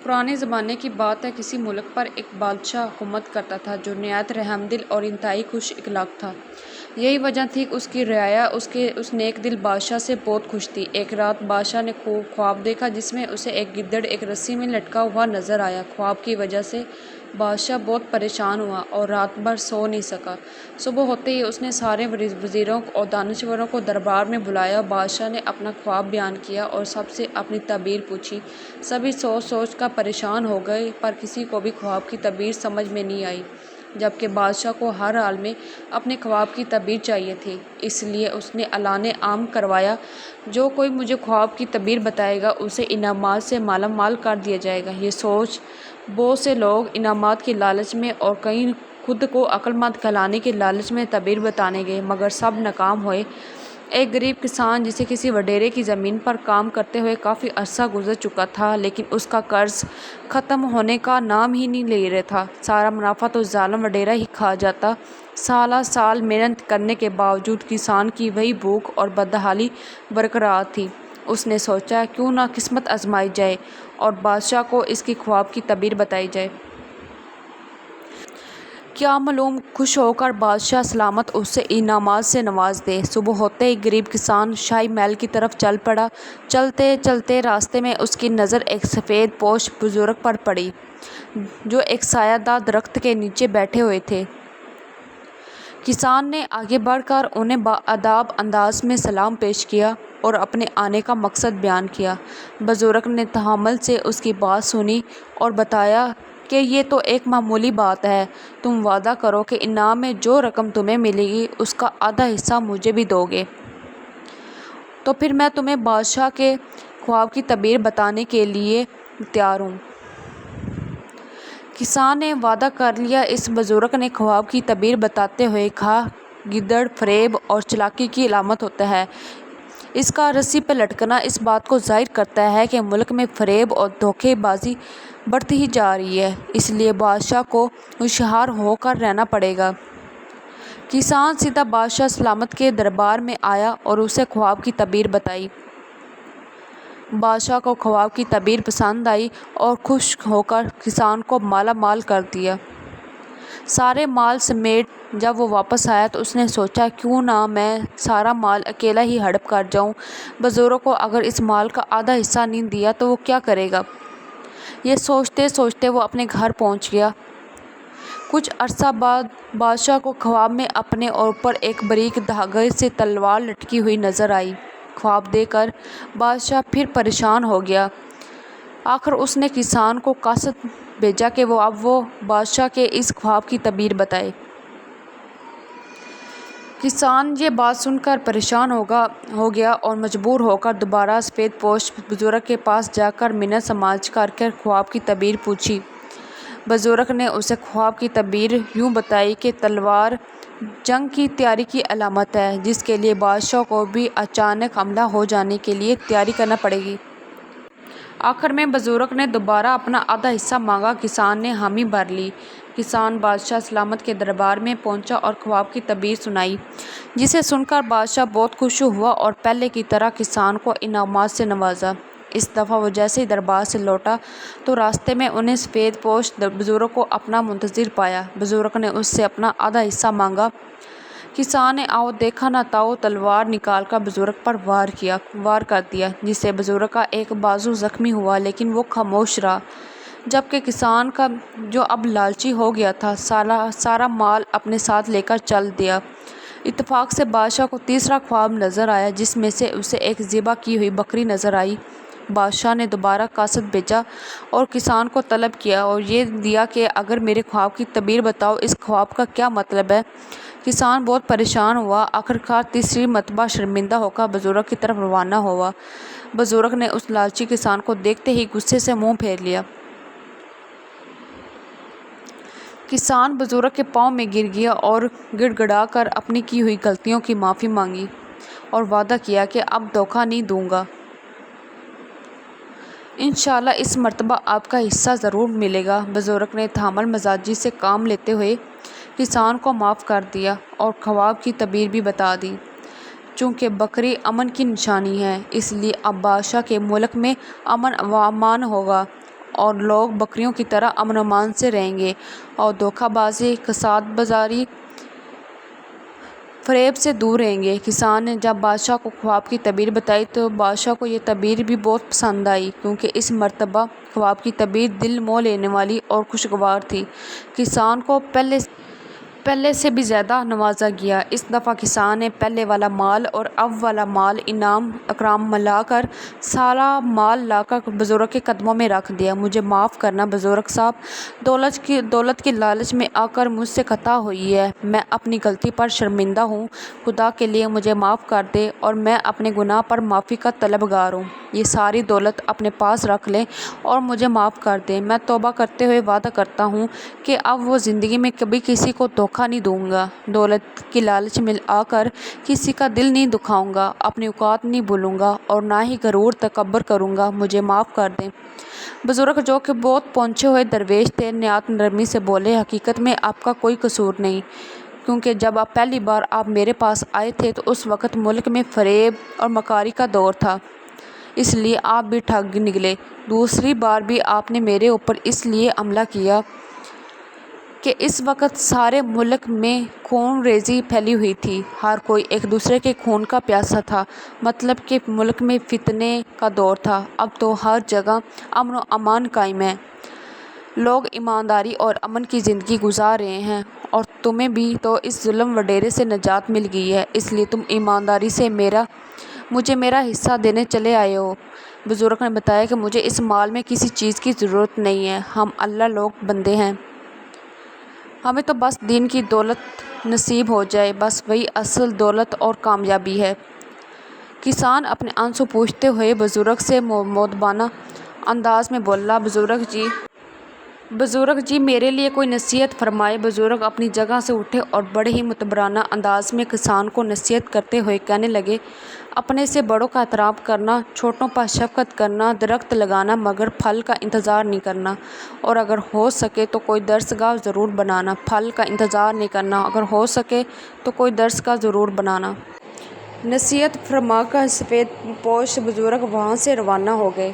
پرانے زمانے کی بات ہے، کسی ملک پر ایک بادشاہ حکومت کرتا تھا جو نہایت رحم دل اور انتہائی خوش اخلاق تھا۔ یہی وجہ تھی کہ اس کی رعایا اس نیک دل بادشاہ سے بہت خوش تھی۔ ایک رات بادشاہ نے خواب دیکھا جس میں اسے ایک گدڑ ایک رسی میں لٹکا ہوا نظر آیا۔ خواب کی وجہ سے بادشاہ بہت پریشان ہوا اور رات بھر سو نہیں سکا۔ صبح ہوتے ہی اس نے سارے وزیروں اور دانشوروں کو دربار میں بلایا۔ بادشاہ نے اپنا خواب بیان کیا اور سب سے اپنی تعبیر پوچھی۔ سبھی سوچ سوچ کر پریشان ہو گئے، پر کسی کو بھی خواب کی تعبیر سمجھ میں نہیں آئی، جبکہ بادشاہ کو ہر حال میں اپنے خواب کی تعبیر چاہیے تھی۔ اس لیے اس نے اعلان عام کروایا، جو کوئی مجھے خواب کی تعبیر بتائے گا اسے انعامات سے مالا مال کر دیا جائے گا۔ یہ سوچ بہت سے لوگ انعامات کے لالچ میں اور کئی خود کو عقل مند کہلانے کے لالچ میں تعبیر بتانے گئے، مگر سب ناکام ہوئے۔ ایک غریب کسان جسے کسی وڈیرے کی زمین پر کام کرتے ہوئے کافی عرصہ گزر چکا تھا، لیکن اس کا قرض ختم ہونے کا نام ہی نہیں لے رہا تھا۔ سارا منافع تو ظالم وڈیرا ہی کھا جاتا۔ سالہ سال محنت کرنے کے باوجود کسان کی وہی بھوک اور بدحالی برقرار تھی۔ اس نے سوچا کیوں نہ قسمت آزمائی جائے اور بادشاہ کو اس کی خواب کی تعبیر بتائی جائے۔ کیا معلوم خوش ہو کر بادشاہ سلامت اسے انعامات سے نواز دے۔ صبح ہوتے ہی غریب کسان شاہی محل کی طرف چل پڑا۔ چلتے چلتے راستے میں اس کی نظر ایک سفید پوش بزرگ پر پڑی جو ایک سایہ دار درخت کے نیچے بیٹھے ہوئے تھے۔ کسان نے آگے بڑھ کر انہیں باادب انداز میں سلام پیش کیا اور اپنے آنے کا مقصد بیان کیا۔ بزرگ نے تحمل سے اس کی بات سنی اور بتایا کہ یہ تو ایک معمولی بات ہے، تم وعدہ کرو کہ انعام میں جو رقم تمہیں ملے گی اس کا آدھا حصہ مجھے بھی دو گے، تو پھر میں تمہیں بادشاہ کے خواب کی تعبیر بتانے کے لیے تیار ہوں۔ کسان نے وعدہ کر لیا۔ اس بزرگ نے خواب کی تعبیر بتاتے ہوئے کہا، گدڑ فریب اور چالاکی کی علامت ہوتا ہے۔ اس کا رسی پر لٹکنا اس بات کو ظاہر کرتا ہے کہ ملک میں فریب اور دھوکے بازی بڑھتی ہی جا رہی ہے، اس لیے بادشاہ کو ہوشیار ہو کر رہنا پڑے گا۔ کسان سیدھا بادشاہ سلامت کے دربار میں آیا اور اسے خواب کی تعبیر بتائی۔ بادشاہ کو خواب کی تعبیر پسند آئی اور خوش ہو کر کسان کو مالا مال کر دیا۔ سارے مال سمیت جب وہ واپس آیا تو اس نے سوچا کیوں نہ میں سارا مال اکیلا ہی ہڑپ کر جاؤں۔ بزرگ کو اگر اس مال کا آدھا حصہ نہیں دیا تو وہ کیا کرے گا؟ یہ سوچتے سوچتے وہ اپنے گھر پہنچ گیا۔ کچھ عرصہ بعد بادشاہ کو خواب میں اپنے اوپر ایک باریک دھاگے سے تلوار لٹکی ہوئی نظر آئی۔ خواب دیکھ کر بادشاہ پھر پریشان ہو گیا۔ آخر اس نے کسان کو قاصد بھیجا کہ وہ بادشاہ کے اس خواب کی تعبیر بتائے۔ کسان یہ بات سن کر پریشان ہو گیا اور مجبور ہو کر دوبارہ سفید پوش بزرگ کے پاس جا کر منت سماجت کر کے خواب کی تعبیر پوچھی۔ بزرگ نے اسے خواب کی تعبیر یوں بتائی کہ تلوار جنگ کی تیاری کی علامت ہے، جس کے لیے بادشاہ کو بھی اچانک حملہ ہو جانے کے لیے تیاری کرنا پڑے گی۔ آخر میں بزرگ نے دوبارہ اپنا آدھا حصہ مانگا۔ کسان نے حامی بھر لی۔ کسان بادشاہ سلامت کے دربار میں پہنچا اور خواب کی تعبیر سنائی، جسے سن کر بادشاہ بہت خوش ہوا اور پہلے کی طرح کسان کو انعامات سے نوازا۔ اس دفعہ وہ جیسے ہی دربار سے لوٹا تو راستے میں انہیں سفید پوش بزرگ کو اپنا منتظر پایا۔ بزرگ نے اس سے اپنا آدھا حصہ مانگا۔ کسان نے آؤ دیکھا نہ تاؤ تلوار نکال کر بزرگ پر وار کر دیا، جس سے بزرگ کا ایک بازو زخمی ہوا، لیکن وہ خاموش رہا، جبکہ کسان کا جو اب لالچی ہو گیا تھا سارا مال اپنے ساتھ لے کر چل دیا۔ اتفاق سے بادشاہ کو تیسرا خواب نظر آیا، جس میں سے اسے ایک ذبح کی ہوئی بکری نظر آئی۔ بادشاہ نے دوبارہ قاصد بھیجا اور کسان کو طلب کیا اور یہ دیا کہ اگر میرے خواب کی تعبیر بتاؤ اس خواب کا کیا مطلب ہے۔ کسان بہت پریشان ہوا۔ آخرکار تیسری مرتبہ شرمندہ ہو کر بزرگ کی طرف روانہ ہوا۔ بزرگ نے اس لالچی کسان کو دیکھتے ہی غصے سے منہ پھیر لیا۔ کسان بزرگ کے پاؤں میں گر گیا اور گڑ گڑا کر اپنی کی ہوئی غلطیوں کی معافی مانگی اور وعدہ کیا کہ اب دھوکہ نہیں دوں گا۔ انشاءاللہ اس مرتبہ آپ کا حصہ ضرور ملے گا۔ بزرگ نے تحمل مزاجی سے کام لیتے ہوئے کسان کو معاف کر دیا اور خواب کی تعبیر بھی بتا دی۔ چونکہ بکری امن کی نشانی ہے، اس لیے اب بادشاہ کے ملک میں امن و امان ہوگا اور لوگ بکریوں کی طرح امن و امان سے رہیں گے اور دھوکہ بازی، کساد بازاری، فریب سے دور رہیں گے۔ کسان نے جب بادشاہ کو خواب کی تعبیر بتائی تو بادشاہ کو یہ تعبیر بھی بہت پسند آئی، کیونکہ اس مرتبہ خواب کی تعبیر دل موہ لینے والی اور خوشگوار تھی۔ کسان کو پہلے سے بھی زیادہ نوازا گیا۔ اس دفعہ کسان نے پہلے والا مال اور اب والا مال انعام اکرام ملا کر سارا مال لا کر بزرگ کے قدموں میں رکھ دیا۔ مجھے معاف کرنا بزرگ صاحب، دولت کی لالچ میں آ کر مجھ سے خطا ہوئی ہے۔ میں اپنی غلطی پر شرمندہ ہوں۔ خدا کے لیے مجھے معاف کر دے اور میں اپنے گناہ پر معافی کا طلبگار ہوں۔ یہ ساری دولت اپنے پاس رکھ لیں اور مجھے معاف کر دیں۔ میں توبہ کرتے ہوئے وعدہ کرتا ہوں کہ اب وہ زندگی میں کبھی کسی کو دھوکہ نہیں دوں گا، دولت کی لالچ میں آ کر کسی کا دل نہیں دکھاؤں گا، اپنی اوقات نہیں بھولوں گا اور نہ ہی غرور تکبر کروں گا۔ مجھے معاف کر دیں۔ بزرگ، جو کہ بہت پہنچے ہوئے درویش تھے، نہایت نرمی سے بولے، حقیقت میں آپ کا کوئی قصور نہیں، کیونکہ جب پہلی بار آپ میرے پاس آئے تھے تو اس وقت ملک میں فریب اور مکاری کا دور تھا، اس لیے آپ بھی ٹھگ نکلے۔ دوسری بار بھی آپ نے میرے اوپر اس لیے حملہ کیا کہ اس وقت سارے ملک میں خون ریزی پھیلی ہوئی تھی، ہر کوئی ایک دوسرے کے خون کا پیاسا تھا، مطلب کہ ملک میں فتنے کا دور تھا۔ اب تو ہر جگہ امن و امان قائم ہے، لوگ ایمانداری اور امن کی زندگی گزار رہے ہیں اور تمہیں بھی تو اس ظلم وڈیرے سے نجات مل گئی ہے، اس لیے تم ایمانداری سے مجھے میرا حصہ دینے چلے آئے ہو۔ بزرگ نے بتایا کہ مجھے اس مال میں کسی چیز کی ضرورت نہیں ہے، ہم اللہ لوگ بندے ہیں، ہمیں تو بس دین کی دولت نصیب ہو جائے، بس وہی اصل دولت اور کامیابی ہے۔ کسان اپنے آنسو پوچھتے ہوئے بزرگ سے مؤدبانہ انداز میں بولا، بزرگ جی میرے لیے کوئی نصیحت فرمائیں۔ بزرگ اپنی جگہ سے اٹھے اور بڑے ہی مؤدبانہ انداز میں کسان کو نصیحت کرتے ہوئے کہنے لگے، اپنے سے بڑوں کا احترام کرنا، چھوٹوں پر شفقت کرنا، درخت لگانا مگر پھل کا انتظار نہیں کرنا، اور اگر ہو سکے تو کوئی درسگاہ ضرور بنانا، پھل کا انتظار نہیں کرنا، اگر ہو سکے تو کوئی درسگاہ ضرور بنانا۔ نصیحت فرما کر سفید پوش بزرگ وہاں سے روانہ ہو گئے۔